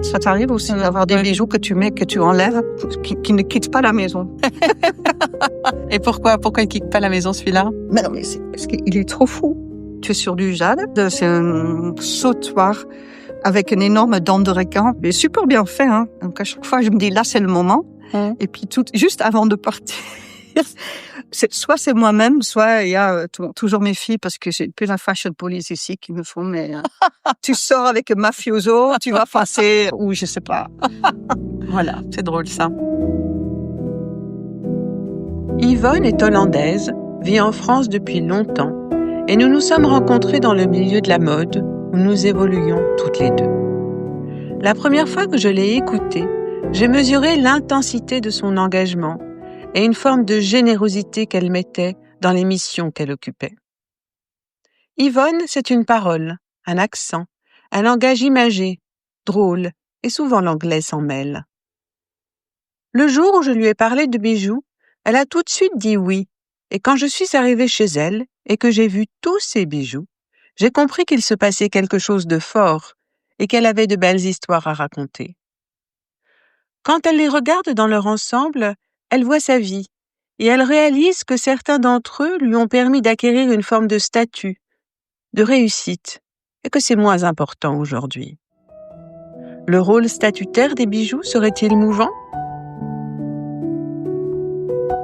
Ça t'arrive aussi d'avoir des bijoux que tu mets, que tu enlèves, qui ne quittent pas la maison. Et pourquoi il ne quitte pas la maison, celui-là? Mais non, mais c'est parce qu'il est trop fou. Tu es sur du jade, c'est un sautoir avec une énorme dent de requin. Mais super bien fait, hein. Donc à chaque fois, je me dis, là, c'est le moment. Et puis juste avant de partir, soit c'est moi-même, soit il y a toujours mes filles, parce que j'ai plus la fashion police ici qui me font, mais tu sors avec un mafioso, tu vas passer, ou je sais pas. Voilà. C'est drôle, ça. Yvonne est hollandaise, vit en France depuis longtemps, et nous nous sommes rencontrés dans le milieu de la mode, où nous évoluions toutes les deux. La première fois que je l'ai écoutée, j'ai mesuré l'intensité de son engagement et une forme de générosité qu'elle mettait dans les missions qu'elle occupait. Yvonne, c'est une parole, un accent, un langage imagé, drôle, et souvent l'anglais s'en mêle. Le jour où je lui ai parlé de bijoux, elle a tout de suite dit oui, et quand je suis arrivée chez elle et que j'ai vu tous ces bijoux, j'ai compris qu'il se passait quelque chose de fort et qu'elle avait de belles histoires à raconter. Quand elle les regarde dans leur ensemble, elle voit sa vie et elle réalise que certains d'entre eux lui ont permis d'acquérir une forme de statut, de réussite, et que c'est moins important aujourd'hui. Le rôle statutaire des bijoux serait-il mouvant?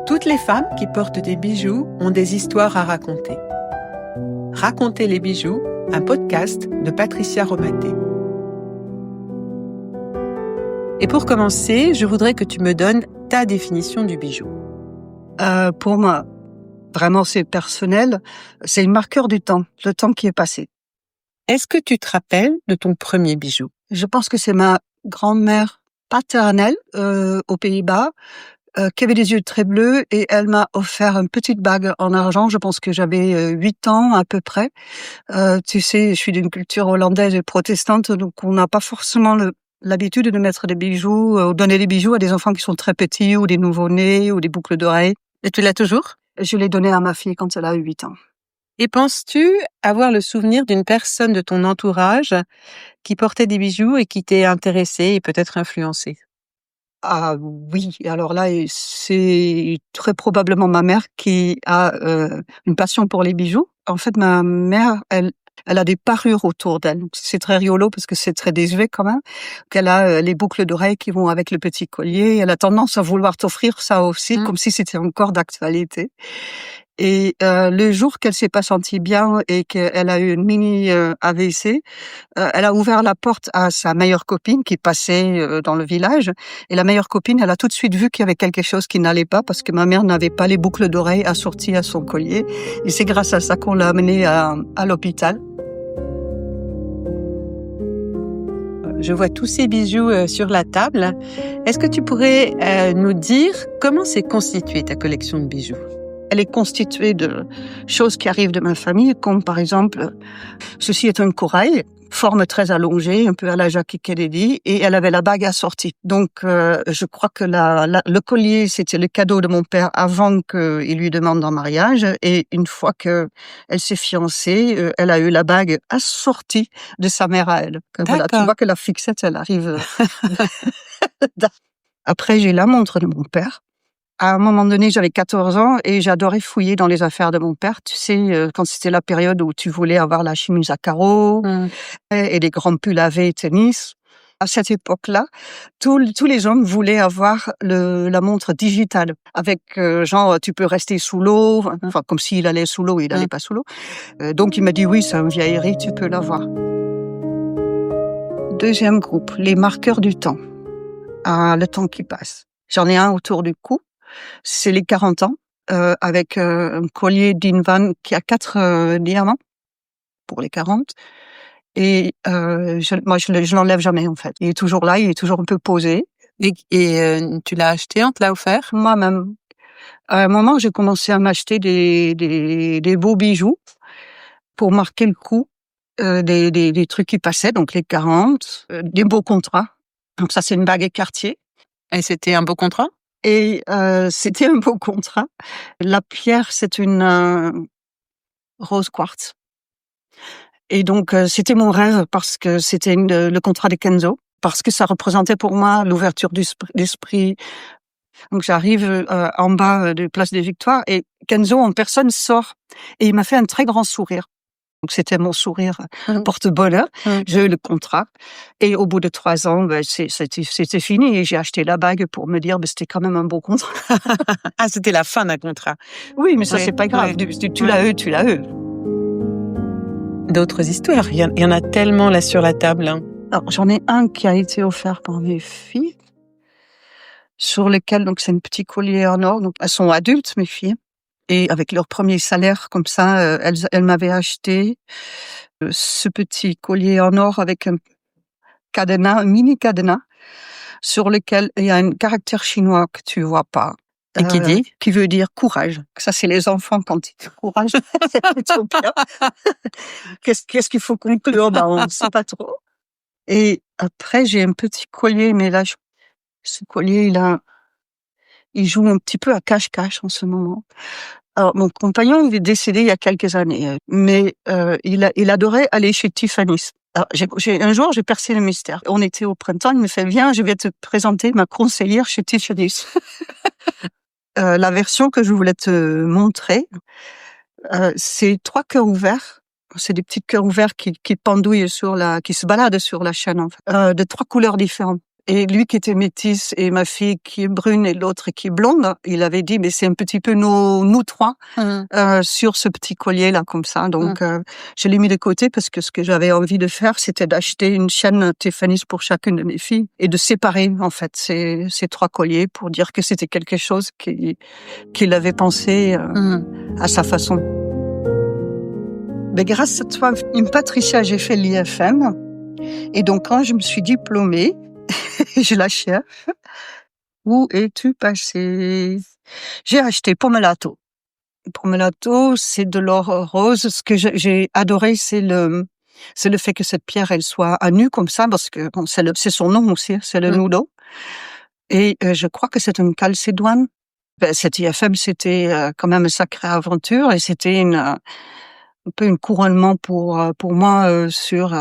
Toutes les femmes qui portent des bijoux ont des histoires à raconter. Raconter les bijoux, un podcast de Patricia Romaté. Et pour commencer, je voudrais que tu me donnes ta définition du bijou. Pour moi, vraiment c'est personnel, c'est le marqueur du temps, le temps qui est passé. Est-ce que tu te rappelles de ton premier bijou? Je pense que c'est ma grand-mère paternelle aux Pays-Bas qui avait des yeux très bleus, et elle m'a offert une petite bague en argent. Je pense que j'avais 8 ans à peu près. Tu sais, je suis d'une culture hollandaise et protestante, donc on n'a pas forcément l'habitude de mettre des bijoux, ou donner des bijoux à des enfants qui sont très petits, ou des nouveau-nés, ou des boucles d'oreilles. Et tu l'as toujours? Je l'ai donné à ma fille quand elle a eu 8 ans. Et penses-tu avoir le souvenir d'une personne de ton entourage qui portait des bijoux et qui t'est intéressée et peut-être influencée? Ah oui, alors là, c'est très probablement ma mère qui a une passion pour les bijoux. En fait, ma mère, elle a des parures autour d'elle. C'est très rigolo parce que c'est très désuet quand même. Qu'elle a les boucles d'oreilles qui vont avec le petit collier. Elle a tendance à vouloir t'offrir ça aussi, comme si c'était encore d'actualité. Et le jour qu'elle s'est pas sentie bien et qu'elle a eu une mini AVC, elle a ouvert la porte à sa meilleure copine qui passait dans le village. Et la meilleure copine, elle a tout de suite vu qu'il y avait quelque chose qui n'allait pas, parce que ma mère n'avait pas les boucles d'oreilles assorties à son collier. Et c'est grâce à ça qu'on l'a amenée à l'hôpital. Je vois tous ces bijoux sur la table. Est-ce que tu pourrais nous dire comment s'est constituée ta collection de bijoux? Elle est constituée de choses qui arrivent de ma famille, comme par exemple, ceci est un corail, forme très allongée, un peu à la Jackie Kennedy, et elle avait la bague assortie. Donc, je crois que le collier, c'était le cadeau de mon père avant qu'il lui demande en mariage, et une fois que elle s'est fiancée, elle a eu la bague assortie de sa mère à elle. Voilà, tu vois que la fixette, elle arrive. Après, j'ai la montre de mon père. À un moment donné, j'avais 14 ans et j'adorais fouiller dans les affaires de mon père. Tu sais, quand c'était la période où tu voulais avoir la chemise à carreaux et les grands pulls à V tennis. À cette époque-là, tous les hommes voulaient avoir la montre digitale avec genre tu peux rester sous l'eau, enfin comme s'il allait sous l'eau, il n'allait pas sous l'eau. Donc il m'a dit oui, c'est un vieillerie, tu peux l'avoir. Deuxième groupe, les marqueurs du temps. Le temps qui passe. J'en ai un autour du cou. C'est les 40 ans, avec un collier d'Invan qui a 4 diamants pour les 40. Et je l'enlève jamais en fait. Il est toujours là, il est toujours un peu posé. Et tu l'as acheté, on te l'a offert? Moi-même. À un moment, j'ai commencé à m'acheter des beaux bijoux pour marquer le coup, des trucs qui passaient, donc les 40, des beaux contrats. Donc ça, c'est une bague Cartier. Et c'était un beau contrat? Et c'était un beau contrat. La pierre, c'est une rose quartz. Et donc c'était mon rêve parce que c'était le contrat de Kenzo. parce que ça représentait pour moi l'ouverture d'esprit. Donc j'arrive en bas de Place des Victoires et Kenzo en personne sort et il m'a fait un très grand sourire. Donc c'était mon sourire porte-bonheur. J'ai eu le contrat et au bout de 3 ans, c'était fini et j'ai acheté la bague pour me dire c'était quand même un beau contrat. Ah, c'était la fin d'un contrat. Oui, mais ça c'est pas grave. Tu l'as eu, tu l'as eu. D'autres histoires, il y en a tellement là sur la table. Alors, j'en ai un qui a été offert par mes filles, sur lequel donc c'est un petit collier en or. Donc elles sont adultes mes filles. Et avec leur premier salaire, comme ça, elles m'avaient acheté ce petit collier en or avec un cadenas, un mini cadenas, sur lequel il y a un caractère chinois que tu vois pas. Et qui dit? Qui veut dire courage. Ça, c'est les enfants quand ils disent courage. C'est plutôt bien. Qu'est-ce qu'il faut conclure? On ne sait pas trop. Et après, j'ai un petit collier, mais là, ce collier, il joue un petit peu à cache-cache en ce moment. Alors, mon compagnon, il est décédé il y a quelques années, mais il adorait aller chez Tiffany's. Alors, un jour, j'ai percé le mystère. On était au printemps, il me fait, viens, je vais te présenter ma conseillère chez Tiffany's. La version que je voulais te montrer, c'est 3 cœurs ouverts. C'est des petits cœurs ouverts qui pendouillent qui se baladent sur la chaîne, en fait, de 3 couleurs différentes. Et lui qui était métisse et ma fille qui est brune et l'autre qui est blonde, il avait dit, mais c'est un petit peu nous trois sur ce petit collier là comme ça. Donc je l'ai mis de côté parce que ce que j'avais envie de faire, c'était d'acheter une chaîne Tiffany's pour chacune de mes filles et de séparer en fait ces 3 colliers pour dire que c'était quelque chose qu'il avait pensé à sa façon. Mais grâce à toi, Patricia, j'ai fait l'IFM et donc quand je me suis diplômée, je la cherche. Où es-tu passé? J'ai acheté Pomelato. Pomelato, c'est de l'or rose. Ce que j'ai adoré, c'est le fait que cette pierre, elle soit à nu comme ça, parce que bon, c'est son nom aussi, c'est le nudo. Et je crois que c'est une calcédoine. Cette IFM, c'était quand même une sacrée aventure et c'était un peu un couronnement pour moi sur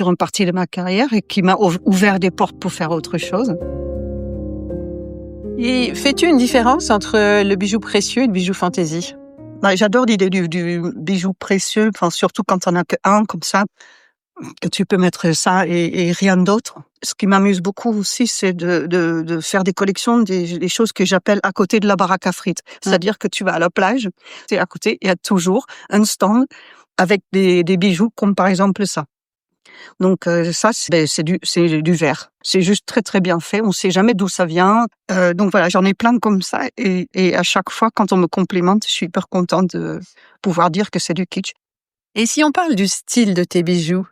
une partie de ma carrière et qui m'a ouvert des portes pour faire autre chose. Et fais-tu une différence entre le bijou précieux et le bijou fantaisie? J'adore l'idée du bijou précieux, enfin surtout quand on a qu'un comme ça, que tu peux mettre ça et rien d'autre. Ce qui m'amuse beaucoup aussi, c'est de faire des collections des choses que j'appelle à côté de la baraque à frites. C'est-à-dire que tu vas à la plage, et à côté, il y a toujours un stand avec des bijoux comme par exemple ça. Donc ça, c'est du verre. C'est juste très très bien fait. On sait jamais d'où ça vient. Donc voilà, j'en ai plein comme ça et à chaque fois, quand on me complimente, je suis hyper contente de pouvoir dire que c'est du kitsch. Et si on parle du style de tes bijoux,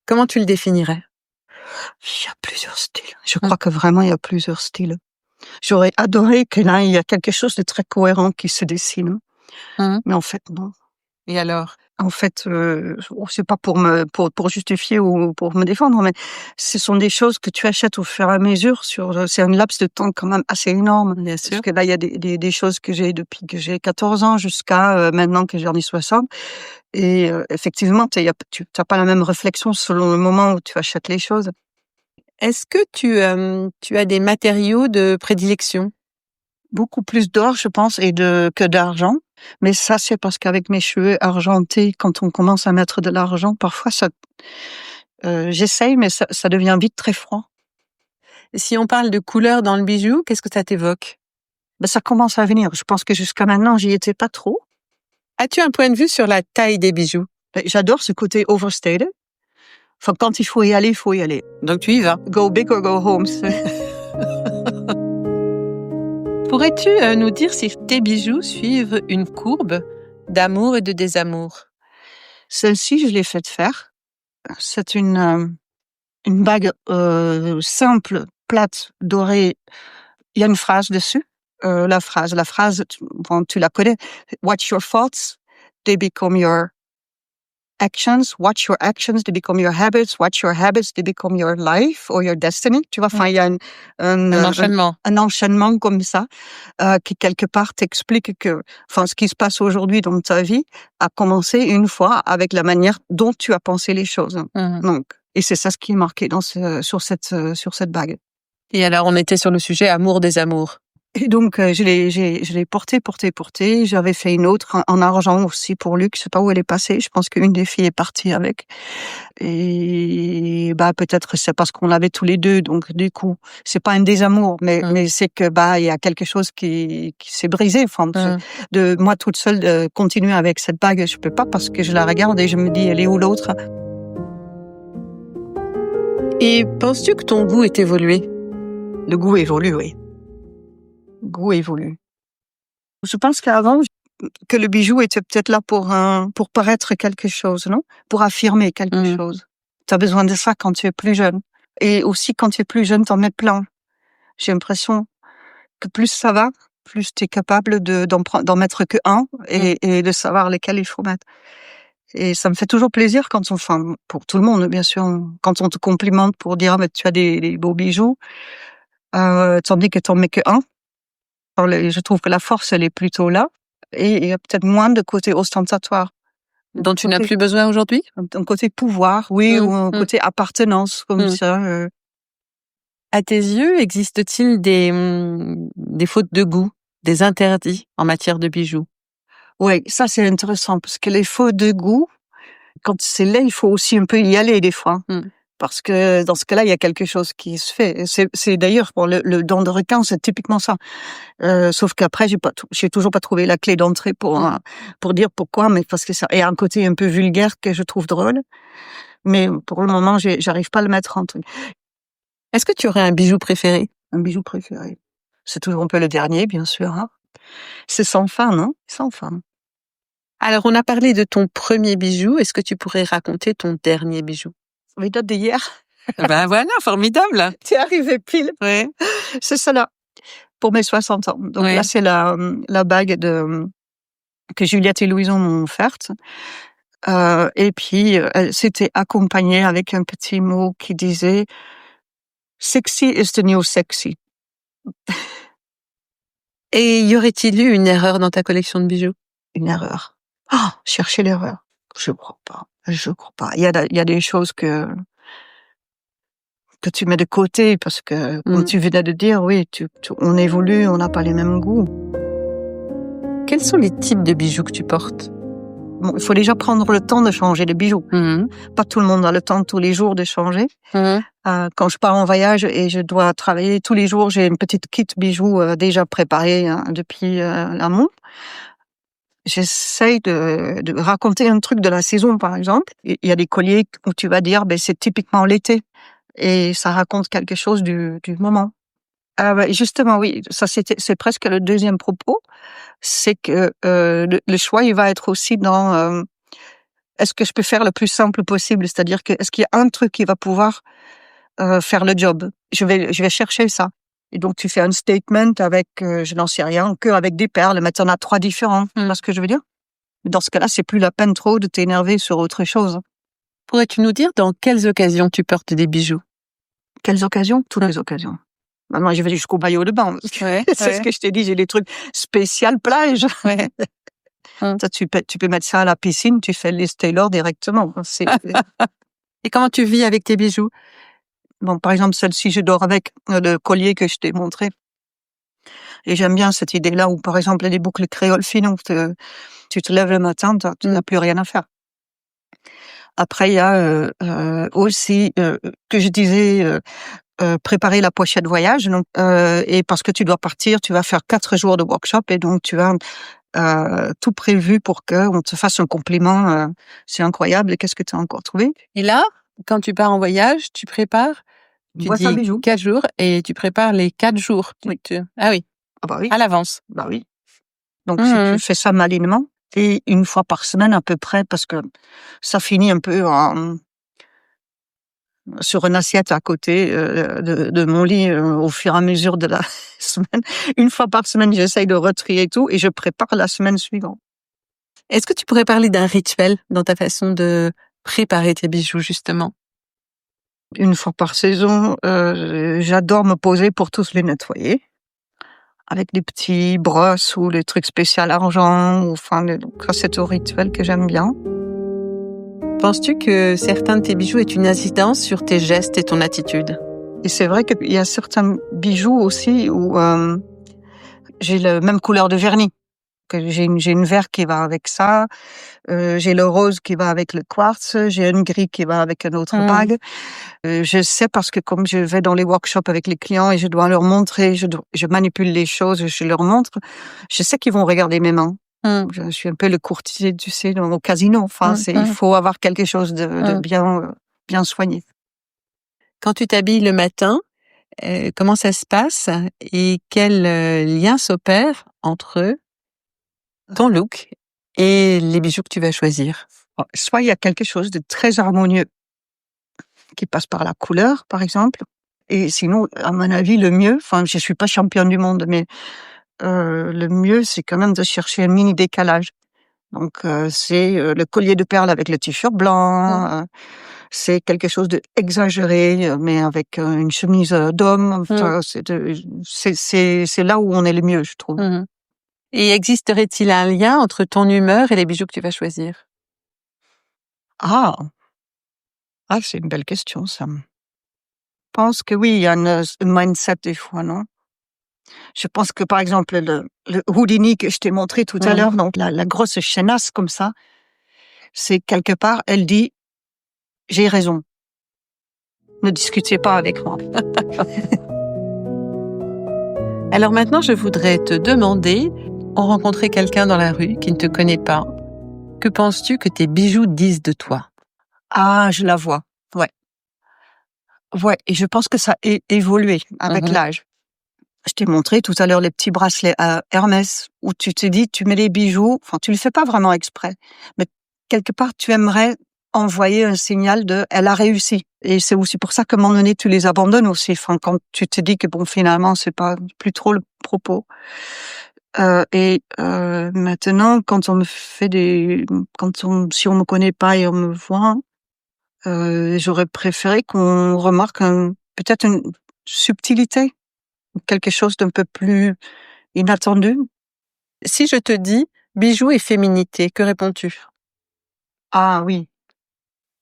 comment tu le définirais? Il y a plusieurs styles. Je crois que vraiment il y a plusieurs styles. J'aurais adoré que là il y a quelque chose de très cohérent qui se dessine, mais en fait non. Et alors? En fait, c'est pas pour justifier ou pour me défendre, mais ce sont des choses que tu achètes au fur et à mesure c'est un laps de temps quand même assez énorme. Bien sûr. Parce que là, il y a des choses que j'ai depuis que j'ai 14 ans jusqu'à maintenant que j'en ai 60. Et effectivement, tu n'as pas la même réflexion selon le moment où tu achètes les choses. Est-ce que tu as des matériaux de prédilection? Beaucoup plus d'or, je pense, que d'argent. Mais ça, c'est parce qu'avec mes cheveux argentés, quand on commence à mettre de l'argent, parfois j'essaye, mais ça devient vite très froid. Si on parle de couleur dans le bijou, qu'est-ce que ça t'évoque? Ça commence à venir. Je pense que jusqu'à maintenant, j'y étais pas trop. As-tu un point de vue sur la taille des bijoux? J'adore ce côté overstated. Enfin, quand il faut y aller, il faut y aller. Donc tu y vas. Go big or go home. Pourrais-tu nous dire si tes bijoux suivent une courbe d'amour et de désamour? Celle-ci, je l'ai faite faire. C'est une bague simple, plate, dorée. Il y a une phrase dessus. La phrase, tu la connais. Watch your thoughts, they become your actions. Watch your actions, they become your habits. Watch your habits, they become your life or your destiny. Tu vois, enfin, il y a Un enchaînement. un enchaînement comme ça qui quelque part t'explique que, enfin, ce qui se passe aujourd'hui dans ta vie a commencé une fois avec la manière dont tu as pensé les choses. Donc, Et c'est ça ce qui est marqué sur cette bague. Et alors, on était sur le sujet amour des amours. Et donc, je l'ai portée. J'avais fait une autre en argent aussi pour Luc. Je sais pas où elle est passée. Je pense qu'une des filles est partie avec. Et peut-être c'est parce qu'on l'avait tous les deux. Donc, du coup, c'est pas un désamour, mais c'est que il y a quelque chose qui s'est brisé. Enfin, de moi toute seule de continuer avec cette bague, je peux pas parce que je la regarde et je me dis, elle est où l'autre? Et penses-tu que ton goût est évolué? Le goût évolue, oui. Le goût évolue. Je pense qu'avant, que le bijou était peut-être là pour paraître quelque chose, non? Pour affirmer quelque chose. Tu as besoin de ça quand tu es plus jeune. Et aussi, quand tu es plus jeune, t'en mets plein. J'ai l'impression que plus ça va, plus tu es capable d'en mettre que un et de savoir lesquels il faut mettre. Et ça me fait toujours plaisir pour tout le monde, bien sûr, quand on te complimente pour dire, mais tu as des beaux bijoux, tandis que t'en mets que un. Alors, je trouve que la force, elle est plutôt là. Et il y a peut-être moins de côté ostentatoire. Dont tu n'as plus besoin aujourd'hui? Un côté pouvoir, oui, ou un côté appartenance, comme ça. À tes yeux, existe-t-il des fautes de goût, des interdits en matière de bijoux? Oui, ça c'est intéressant, parce que les fautes de goût, quand c'est laid, il faut aussi un peu y aller des fois. Parce que dans ce cas-là, il y a quelque chose qui se fait. C'est d'ailleurs, pour le dent de requin, c'est typiquement ça. Sauf qu'après, j'ai toujours pas trouvé la clé d'entrée pour dire pourquoi, mais parce que ça est un côté un peu vulgaire que je trouve drôle. Mais pour le moment, j'arrive pas à le mettre en truc. Est-ce que tu aurais un bijou préféré? Un bijou préféré? C'est toujours un peu le dernier, bien sûr, hein. C'est sans fin, non? Sans fin. Alors, on a parlé de ton premier bijou. Est-ce que tu pourrais raconter ton dernier bijou? Il date d'hier. Voilà, formidable. T'es arrivé pile. Ouais. C'est ça là, pour mes 60 ans. Donc là, c'est la bague que Juliette et Louison m'ont offerte. Et puis, elle s'était accompagnée avec un petit mot qui disait « Sexy is the new sexy ». Et y aurait-il eu une erreur dans ta collection de bijoux? Une erreur. Chercher l'erreur. Je crois pas. Il y a des choses que tu mets de côté parce que, comme tu venais de dire, oui, on évolue, on n'a pas les mêmes goûts. Quels sont les types de bijoux que tu portes? Bon, il faut déjà prendre le temps de changer de bijoux. Pas tout le monde a le temps tous les jours de changer. Quand je pars en voyage et je dois travailler tous les jours, j'ai une petite kit bijoux déjà préparée depuis l'amont. J'essaye de raconter un truc de la saison, par exemple. Il y a des colliers où tu vas dire, c'est typiquement l'été. Et ça raconte quelque chose du moment. Justement, oui, c'est presque le deuxième propos. C'est que le choix, il va être aussi dans est-ce que je peux faire le plus simple possible? C'est-à-dire que est-ce qu'il y a un truc qui va pouvoir faire le job? Je vais chercher ça. Et donc tu fais un statement avec, je n'en sais rien, que avec des perles, mais t'en as 3 différents. Tu vois ce que je veux dire? Dans ce cas-là, c'est plus la peine trop de t'énerver sur autre chose. Pourrais-tu nous dire dans quelles occasions tu portes des bijoux? Quelles occasions? Toutes les occasions. Moi, je vais jusqu'au maillot de bain. C'est ce que je t'ai dit, j'ai des trucs spécial plage. Ça, tu peux mettre ça à la piscine, tu fais les Taylor directement. Et comment tu vis avec tes bijoux? Bon, par exemple, celle-ci, je dors avec le collier que je t'ai montré. Et j'aime bien cette idée-là où, par exemple, il y a des boucles créoles fines où tu te lèves le matin, tu n'as plus rien à faire. Après, il y a aussi, que je disais, préparer la pochette voyage. Donc, et parce que tu dois partir, tu vas faire 4 jours de workshop et donc tu as tout prévu pour qu'on te fasse un compliment. C'est incroyable. Et qu'est-ce que tu as encore trouvé? Et là, quand tu pars en voyage, tu prépares, tu dis 4 jours et tu prépares les 4 jours. Oui. Ah oui. Ah bah oui. À l'avance. Bah oui. Donc, si tu fais ça malinement, et une fois par semaine à peu près, parce que ça finit un peu sur une assiette à côté de mon lit au fur et à mesure de la semaine. Une fois par semaine, j'essaye de retrier tout et je prépare la semaine suivante. Est-ce que tu pourrais parler d'un rituel dans ta façon de préparer tes bijoux, justement? Une fois par saison, j'adore me poser pour tous les nettoyer. Avec des petits brosses ou les trucs spéciaux argent, donc ça c'est au rituel que j'aime bien. Penses-tu que certains de tes bijoux aient une incidence sur tes gestes et ton attitude? Et c'est vrai qu'il y a certains bijoux aussi où j'ai la même couleur de vernis. Que j'ai une vert qui va avec ça, j'ai le rose qui va avec le quartz, j'ai une gris qui va avec une autre bague. Je sais parce que comme je vais dans les workshops avec les clients et je dois leur montrer, je manipule les choses, je leur montre, je sais qu'ils vont regarder mes mains. Je suis un peu le courtier, tu sais, au casino. Enfin, il faut avoir quelque chose de bien soigné. Quand tu t'habilles le matin, comment ça se passe et quel lien s'opère entre ton look et les bijoux que tu vas choisir? Soit il y a quelque chose de très harmonieux qui passe par la couleur, par exemple. Et sinon, à mon avis, le mieux, enfin, je suis pas championne du monde, mais le mieux, c'est quand même de chercher un mini décalage. Donc, c'est le collier de perles avec le t-shirt blanc. C'est quelque chose d'exagéré, mais avec une chemise d'homme. Enfin, c'est là où on est le mieux, je trouve. Et existerait-il un lien entre ton humeur et les bijoux que tu vas choisir? Ah, c'est une belle question, ça. Je pense que oui, il y a un mindset des fois, non? Je pense que, par exemple, le Houdini que je t'ai montré tout à l'heure, donc la grosse chaînasse comme ça, c'est quelque part, elle dit: «J'ai raison. Ne discutez pas avec moi.» Alors maintenant, je voudrais te demander, on rencontrait quelqu'un dans la rue qui ne te connaît pas. Que penses-tu que tes bijoux disent de toi? Ah, je la vois. Ouais. Ouais, et je pense que ça a évolué avec l'âge. Je t'ai montré tout à l'heure les petits bracelets à Hermès, où tu te dis, tu mets les bijoux, enfin, tu le fais pas vraiment exprès, mais quelque part, tu aimerais envoyer un signal de, elle a réussi. Et c'est aussi pour ça qu'à un moment donné, tu les abandonnes aussi. Enfin, quand tu te dis que bon, finalement, c'est pas plus trop le propos. Maintenant, quand on me fait si on me connaît pas et on me voit, j'aurais préféré qu'on remarque peut-être une subtilité, quelque chose d'un peu plus inattendu. Si je te dis bijoux et féminité, que réponds-tu? Ah oui,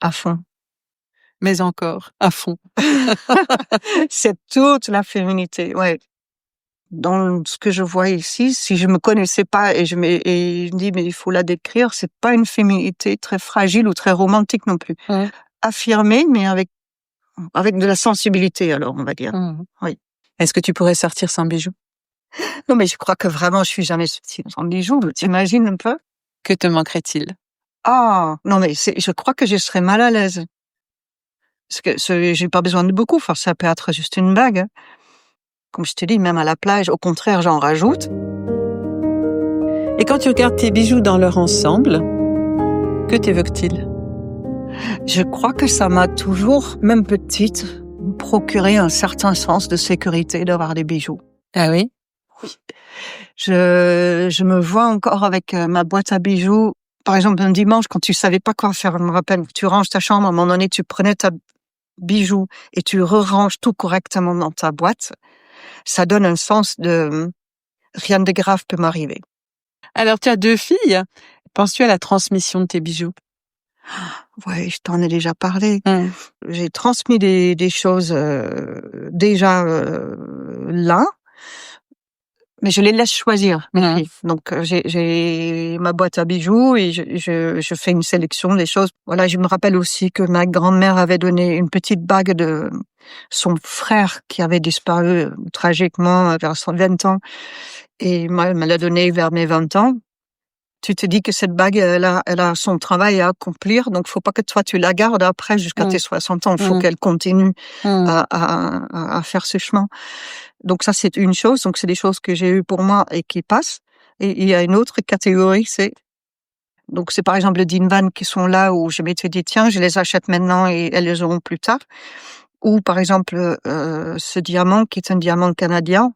à fond. Mais encore, à fond. C'est toute la féminité, ouais. Dans ce que je vois ici, si je me connaissais pas et je me dis mais il faut la décrire, c'est pas une féminité très fragile ou très romantique non plus. Affirmée, mais avec de la sensibilité, alors on va dire. Oui. Est-ce que tu pourrais sortir sans bijoux? Non, mais je crois que vraiment je suis jamais sortie sans bijoux. T'imagines un peu? Que te manquerait-il? Ah non, mais je crois que je serais mal à l'aise. Parce que j'ai pas besoin de beaucoup. Enfin, ça peut être juste une bague, hein. Comme je te dis, même à la plage, au contraire, j'en rajoute. Et quand tu regardes tes bijoux dans leur ensemble, que t'évoque-t-il? Je crois que ça m'a toujours, même petite, procuré un certain sens de sécurité d'avoir des bijoux. Ah oui? Oui. Je me vois encore avec ma boîte à bijoux. Par exemple, un dimanche, quand tu savais pas quoi faire, je me rappelle, tu ranges ta chambre, à un moment donné, tu prenais ta bijoux et tu re-ranges tout correctement dans ta boîte. Ça donne un sens de rien de grave peut m'arriver. Alors, tu as 2 filles. Penses-tu à la transmission de tes bijoux? Ouais, je t'en ai déjà parlé. J'ai transmis des choses déjà là, mais je les laisse choisir, mes filles. Donc j'ai ma boîte à bijoux et je fais une sélection des choses. Voilà, je me rappelle aussi que ma grand-mère avait donné une petite bague de son frère qui avait disparu tragiquement vers 20 ans, et moi, elle me l'a donnée vers mes 20 ans. Tu te dis que cette bague, elle a son travail à accomplir, donc faut pas que toi tu la gardes après jusqu'à tes 60 ans. Faut qu'elle continue à faire ce chemin. Donc ça, c'est une chose. Donc c'est des choses que j'ai eues pour moi et qui passent. Et il y a une autre catégorie, c'est par exemple les Dinvan qui sont là où je m'étais dit tiens, je les achète maintenant et elles les auront plus tard. Ou par exemple ce diamant qui est un diamant canadien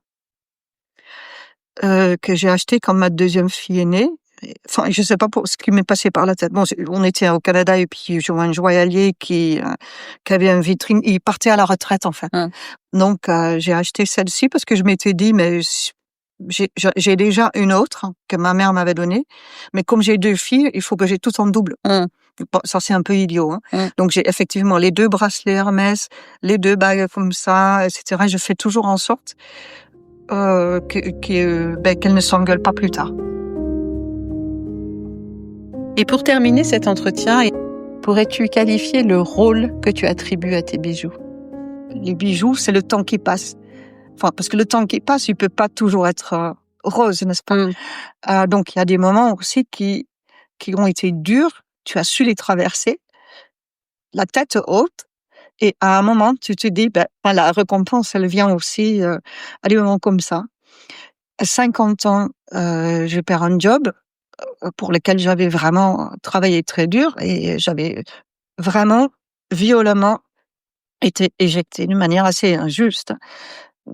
que j'ai acheté quand ma deuxième fille est née. Enfin, je sais pas ce qui m'est passé par la tête. Bon, on était au Canada et puis je vois un joaillier qui avait une vitrine. Il partait à la retraite, en fait. Donc, j'ai acheté celle-ci parce que je m'étais dit, mais j'ai déjà une autre que ma mère m'avait donnée. Mais comme j'ai 2 filles, il faut que j'ai tout en double. Bon, ça, c'est un peu idiot, hein. Mmh. Donc, j'ai effectivement les 2 bracelets Hermès, les 2 bagues comme ça, et cetera. Je fais toujours en sorte, qu'elles ne s'engueulent pas plus tard. Et pour terminer cet entretien, pourrais-tu qualifier le rôle que tu attribues à tes bijoux? Les bijoux, c'est le temps qui passe. Enfin, parce que le temps qui passe, il peut pas toujours être rose, n'est-ce pas? Mmh. Donc, il y a des moments aussi qui ont été durs. Tu as su les traverser, la tête haute, et à un moment, tu te dis, la récompense, elle vient aussi à des moments comme ça. À 50 ans, je perds un job pour lequel j'avais vraiment travaillé très dur, et j'avais vraiment violemment été éjectée d'une manière assez injuste.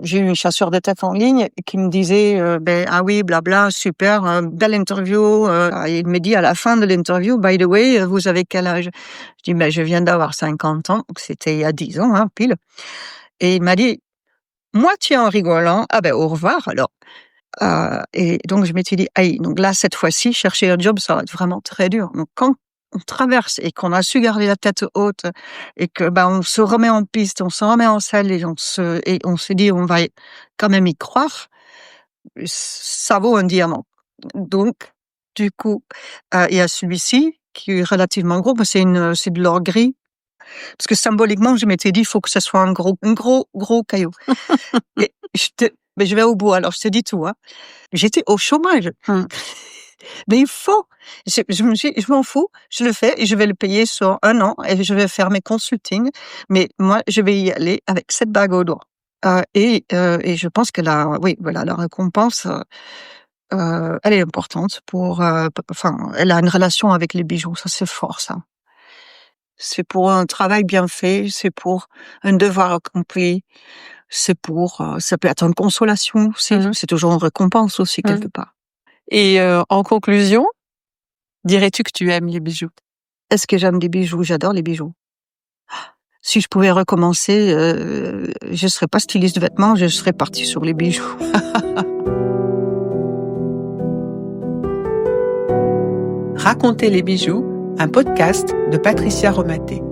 J'ai eu un chasseur de tête en ligne qui me disait, ah oui, blabla, super, belle interview. Et il me dit à la fin de l'interview, by the way, vous avez quel âge? Je dis, je viens d'avoir 50 ans, donc c'était il y a 10 ans, hein, pile. Et il m'a dit, moitié en rigolant, au revoir alors. Et donc je m'étais dit, aïe, donc là, cette fois-ci, chercher un job, ça va être vraiment très dur. Donc quand on traverse et qu'on a su garder la tête haute, et que on se remet en piste, on se remet en selle, et on se dit, on va quand même y croire, ça vaut un diamant. Donc, du coup, il y a celui-ci qui est relativement gros, mais c'est de l'or gris, parce que symboliquement, je m'étais dit, il faut que ce soit un gros caillou. Et mais je vais au bout, alors je te dis tout, hein. J'étais au chômage. Mmh. Mais il faut. Je me suis dit, je m'en fous, je le fais et je vais le payer sur 1 an, et je vais faire mes consultings. Mais moi, je vais y aller avec cette bague au doigt. Et je pense que la récompense, elle est importante elle a une relation avec les bijoux. Ça, c'est fort, ça. C'est pour un travail bien fait, c'est pour un devoir accompli, ça peut être une consolation aussi. Mmh. C'est toujours une récompense aussi, Mmh. quelque part. Et en conclusion, dirais-tu que tu aimes les bijoux? Est-ce que j'aime les bijoux? J'adore les bijoux. Si je pouvais recommencer, je serais pas styliste de vêtements, je serais partie sur les bijoux. Raconter les bijoux, un podcast de Patricia Romaté.